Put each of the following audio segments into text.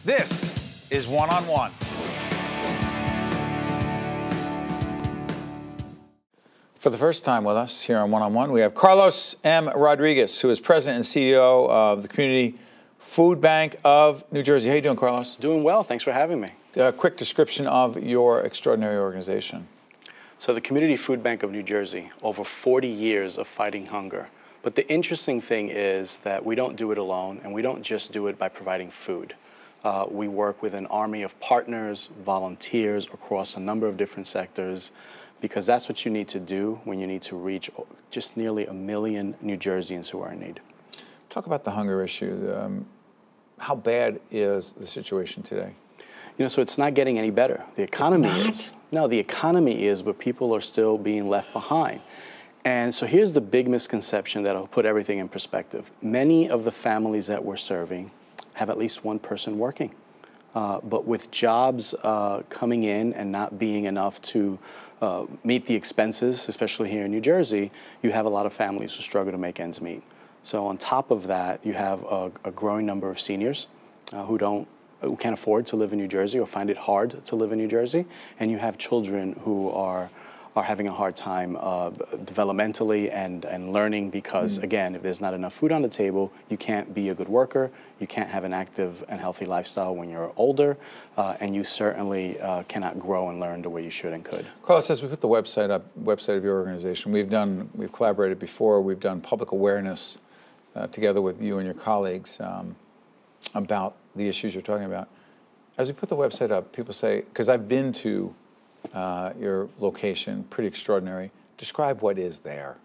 This is One on One. For the first time with us here on One on One, we have Carlos M. Rodriguez, who is President and CEO of the Community Food Bank of New Jersey. How you doing, Carlos? Doing well. Thanks for having me. A quick description of your extraordinary organization. So the Community Food Bank of New Jersey, over 40 years of fighting hunger. But the interesting thing is that we don't do it alone, and we don't just do it by providing food. We work with an army of partners, volunteers across a number of different sectors, because that's what you need to do when you need to reach just nearly 1 million New Jerseyans who are in need. Talk about the hunger issue. How bad is the situation today? You know, so it's not getting any better. The economy is. No, the economy is, but people are still being left behind. And so here's the big misconception that'll put everything in perspective. Many of the families that we're serving have at least one person working. But with jobs coming in and not being enough to meet the expenses, especially here in New Jersey, you have a lot of families who struggle to make ends meet. So on top of that, you have a growing number of seniors who can't afford to live in New Jersey or find it hard to live in New Jersey, and you have children who are having a hard time developmentally and learning because, again, if there's not enough food on the table, you can't be a good worker, you can't have an active and healthy lifestyle when you're older, and you certainly cannot grow and learn the way you should and could. Carlos, as we put the website of your organization, we've collaborated before, we've done public awareness together with you and your colleagues about the issues you're talking about. As we put the website up, people say, because I've been to your location, pretty extraordinary. Describe what is there,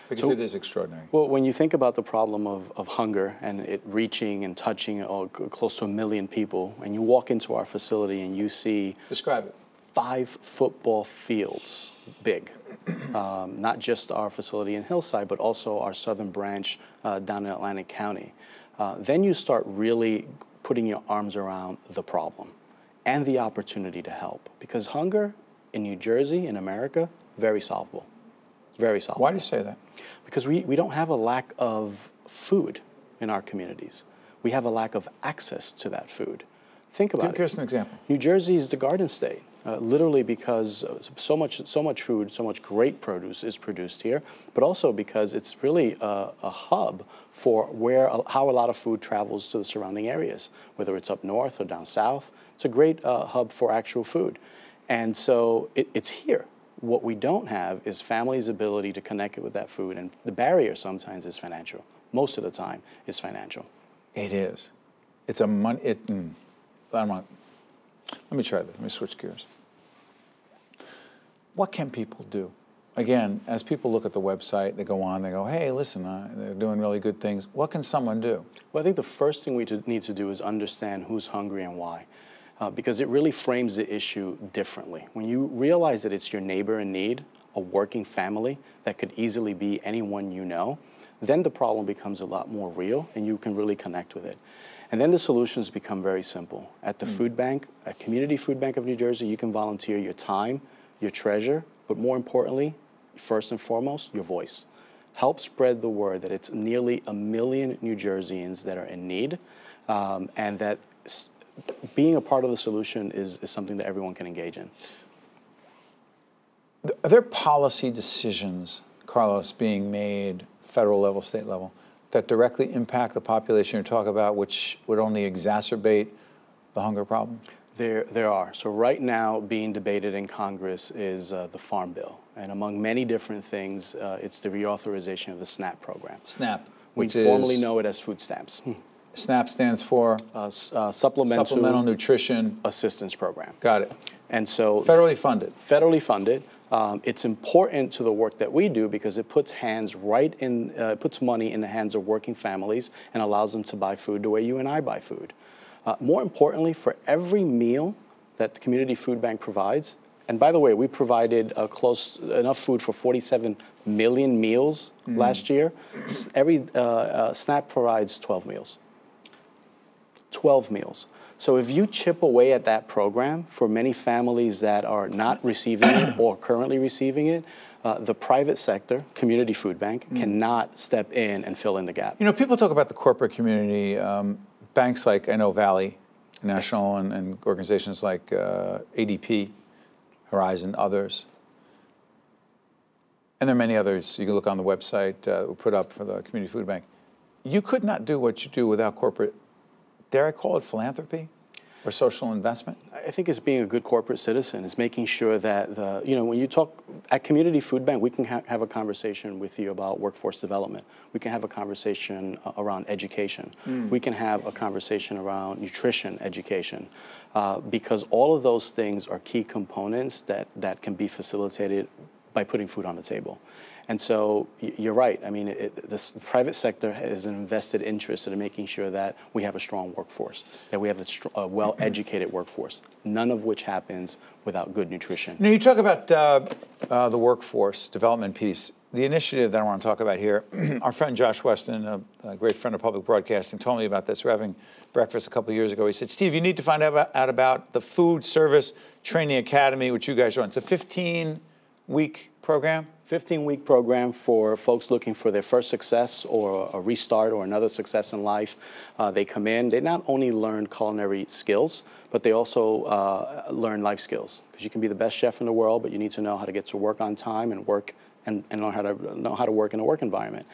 because it is extraordinary. Well, when you think about the problem of hunger and it reaching and touching close to 1 million people, and you walk into our facility and you see— Describe it. 5 football fields big. Not just our facility in Hillside, but also our southern branch down in Atlantic County. Then you start really putting your arms around the problem and the opportunity to help, because hunger in New Jersey, in America, very solvable. Very solvable. Why do you say that? Because we don't have a lack of food in our communities. We have a lack of access to that food. Think about it. Give us an example. New Jersey is the Garden State, literally because so much food, so much great produce is produced here, but also because it's really a hub for how a lot of food travels to the surrounding areas, whether it's up north or down south. It's a great hub for actual food. And so it's here. What we don't have is families' ability to connect it with that food, and the barrier sometimes is financial. Most of the time is financial. It is. It's a money. Let me try this. Let me switch gears. What can people do? Again, as people look at the website, they go on, they go, hey, listen, they're doing really good things. What can someone do? Well, I think the first thing we need to do is understand who's hungry and why. Because it really frames the issue differently. When you realize that it's your neighbor in need, a working family that could easily be anyone you know, then the problem becomes a lot more real and you can really connect with it. And then the solutions become very simple. At the food bank, at Community Food Bank of New Jersey, you can volunteer your time, your treasure, but more importantly, first and foremost, your voice. Help spread the word that it's nearly 1 million New Jerseyans that are in need, and that being a part of the solution is something that everyone can engage in. Are there policy decisions, Carlos, being made federal level, state level, that directly impact the population you're talking about, which would only exacerbate the hunger problem? There are. So right now being debated in Congress is the Farm Bill. And among many different things, it's the reauthorization of the SNAP program. SNAP, We formerly know it as food stamps. SNAP stands for? Supplemental Nutrition Assistance Program. Got it. And so— Federally funded. Federally funded. It's important to the work that we do because it puts puts money in the hands of working families and allows them to buy food the way you and I buy food. More importantly, for every meal that the Community Food Bank provides, and by the way, we provided enough food for 47 million meals last year. Every SNAP provides 12 meals. 12 meals. So if you chip away at that program for many families that are not receiving it or currently receiving it, the private sector, Community Food Bank, cannot step in and fill in the gap. You know, people talk about the corporate community, banks like, I know, Valley national and organizations like ADP, Horizon, others. And there are many others you can look on the website that we put up for the Community Food Bank. You could not do what you do without corporate, dare I call it philanthropy or social investment? I think it's being a good corporate citizen. It's making sure that, when you talk at Community Food Bank, we can have a conversation with you about workforce development. We can have a conversation around education. We can have a conversation around nutrition education, because all of those things are key components that can be facilitated by putting food on the table. And so you're right. I mean, the private sector has an invested interest in making sure that we have a strong workforce, that we have a well-educated workforce, none of which happens without good nutrition. Now, you talk about the workforce development piece. The initiative that I want to talk about here, our friend Josh Weston, a great friend of public broadcasting, told me about this. We were having breakfast a couple of years ago. He said, Steve, you need to find out about the Food Service Training Academy, which you guys run. It's a 15-week program? 15-week program for folks looking for their first success or a restart or another success in life. They come in, they not only learn culinary skills, but they also learn life skills. Because you can be the best chef in the world, but you need to know how to get to work on time and work and learn how to work in a work environment.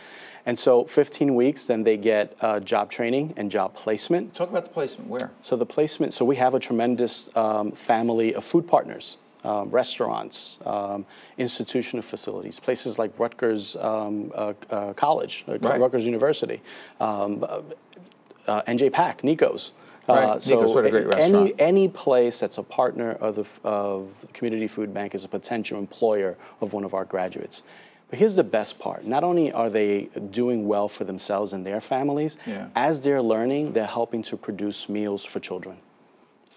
And so 15 weeks, then they get job training and job placement. Talk about the placement, where? So the placement, so we have a tremendous family of food partners. Restaurants, institutional facilities, places like Rutgers College, right. Rutgers University, NJ Pack, Nico's. Right. So Nico's, what a great restaurant. Any place that's a partner of the Community Food Bank is a potential employer of one of our graduates. But here's the best part. Not only are they doing well for themselves and their families, as they're learning, they're helping to produce meals for children.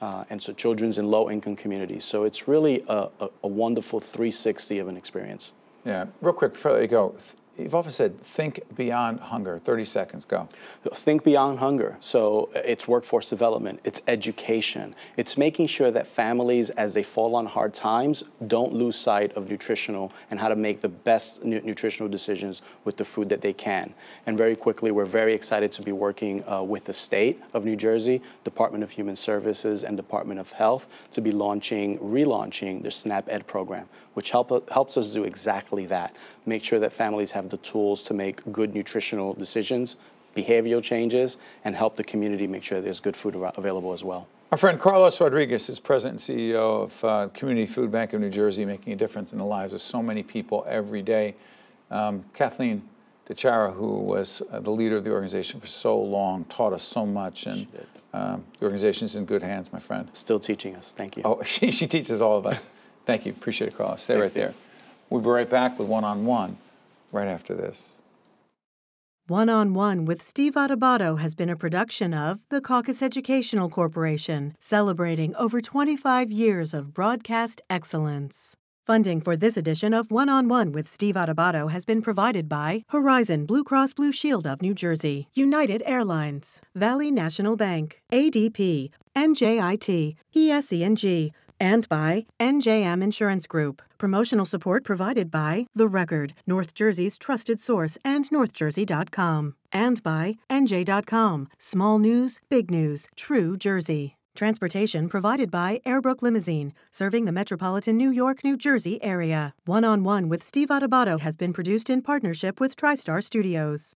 And so children's in low-income communities. So it's really a wonderful 360 of an experience. Yeah. Real quick, before you go, you've often said, think beyond hunger. 30 seconds, go. Think beyond hunger. So it's workforce development, it's education, it's making sure that families, as they fall on hard times, don't lose sight of nutritional and how to make the best nutritional decisions with the food that they can. And very quickly, we're very excited to be working with the state of New Jersey, Department of Human Services, and Department of Health to be relaunching their SNAP Ed program, which helps us do exactly that. Make sure that families have the tools to make good nutritional decisions, behavioral changes, and help the community make sure there's good food available as well. Our friend Carlos Rodriguez is President and CEO of Community Food Bank of New Jersey, making a difference in the lives of so many people every day. Kathleen DeChara, who was the leader of the organization for so long, taught us so much, and the organization's in good hands, my friend. Still teaching us. Thank you. Oh, she teaches all of us. Thank you. Appreciate it, Carlos. Stay right there. We'll be right back with One-on-One right after this. One-on-One with Steve Adubato has been a production of the Caucus Educational Corporation, celebrating over 25 years of broadcast excellence. Funding for this edition of One-on-One with Steve Adubato has been provided by Horizon Blue Cross Blue Shield of New Jersey, United Airlines, Valley National Bank, ADP, NJIT, PSE&G, and by NJM Insurance Group. Promotional support provided by The Record, North Jersey's trusted source, and NorthJersey.com. And by NJ.com, small news, big news, true Jersey. Transportation provided by Airbrook Limousine, serving the metropolitan New York, New Jersey area. One-on-One with Steve Adubato has been produced in partnership with TriStar Studios.